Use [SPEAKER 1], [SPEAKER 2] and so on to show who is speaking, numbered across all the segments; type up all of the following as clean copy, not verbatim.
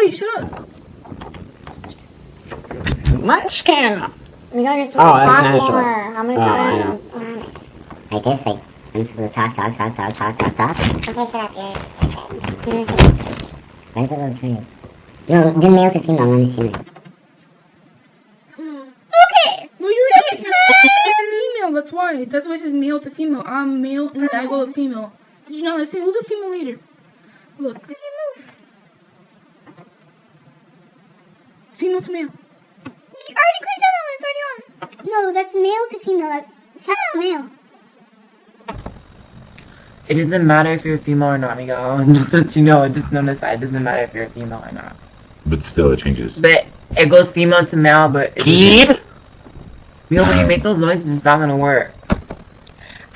[SPEAKER 1] Hey, shut up.
[SPEAKER 2] Munchkin.
[SPEAKER 3] Miguel, you're supposed to
[SPEAKER 2] Oh, that's
[SPEAKER 3] talk
[SPEAKER 2] nice.
[SPEAKER 3] more. How many
[SPEAKER 2] Oh, I
[SPEAKER 3] times?
[SPEAKER 4] Like this, like, I'm supposed to talk. Okay, shut up, you're Where's the little turtle? No, do male to female, I want to see it.
[SPEAKER 1] Okay. Well, you're female. That's why. That's why it says male to female. I'm male, and then I go with female. Did you not say we'll do female later? Look. Female to male. You already clicked on that one. It's already on.
[SPEAKER 3] No, that's male to female. That's male.
[SPEAKER 5] It doesn't matter if you're a female or not, Miguel. Just so you know, just notice that it doesn't matter if you're a female or not.
[SPEAKER 6] But still, it changes.
[SPEAKER 5] But it goes female to male, but
[SPEAKER 6] Kid?
[SPEAKER 5] Miguel, when you make those noises, it's not gonna work.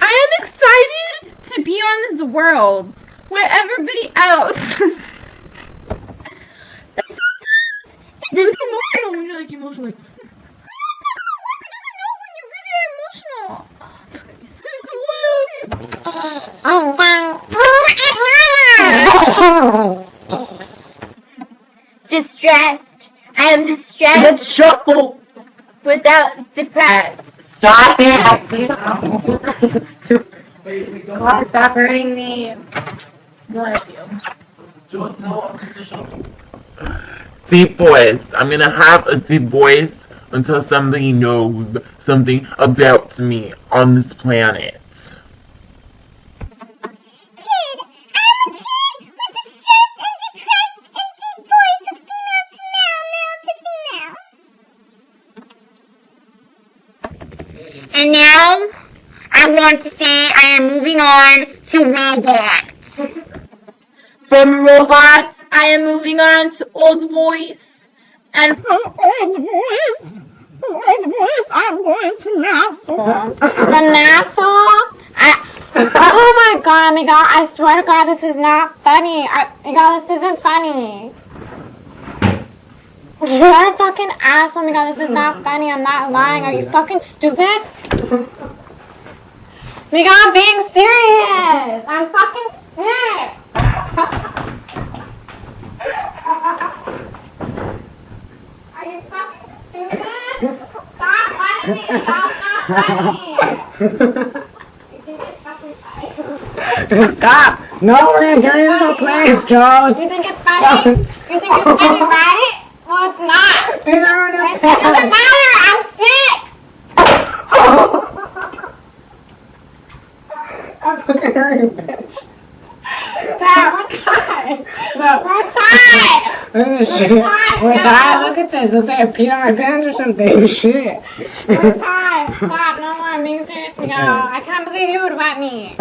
[SPEAKER 1] I am excited to be on this world where everybody else. It's emotional when you're like emotional. Like, when you're really emotional. Distressed. I am distressed.
[SPEAKER 5] Let's shuffle!
[SPEAKER 1] Without depressed.
[SPEAKER 5] Stop it! God, stop hurting me.
[SPEAKER 1] Love you.
[SPEAKER 6] Deep voice. I'm gonna have a deep voice until somebody knows something about me on this planet.
[SPEAKER 4] And now, I want to say I am moving on to robots.
[SPEAKER 1] From robots, I am moving on to old voice. And from old voice, I'm going to Nassau.
[SPEAKER 3] From Nassau? Oh my god, Miguel, I swear to God, this is not funny. Miguel, this isn't funny. You're a fucking asshole, Miguel, this is not funny. I'm not lying. Are you fucking stupid? Miguel, I'm being serious. I'm fucking sick. Are you fucking stupid? Stop fighting me, Miguel, it's not funny.
[SPEAKER 2] Stop! No, we're gonna turn this into a place, Jones!
[SPEAKER 3] You think it's funny?
[SPEAKER 2] Jones.
[SPEAKER 3] You think it's funny, right? Well, it's not.
[SPEAKER 2] These are the
[SPEAKER 3] It doesn't matter. I'm sick.
[SPEAKER 2] I'm fucking hurting, bitch.
[SPEAKER 3] Dad, we're tired.
[SPEAKER 2] No.
[SPEAKER 3] We're tired.
[SPEAKER 2] Look at this shit. We're tired. Look at this. Looks like I peed on my pants or something. Shit.
[SPEAKER 3] We're tired. Stop. No more. I'm being serious, Miguel. I can't believe you would wet me.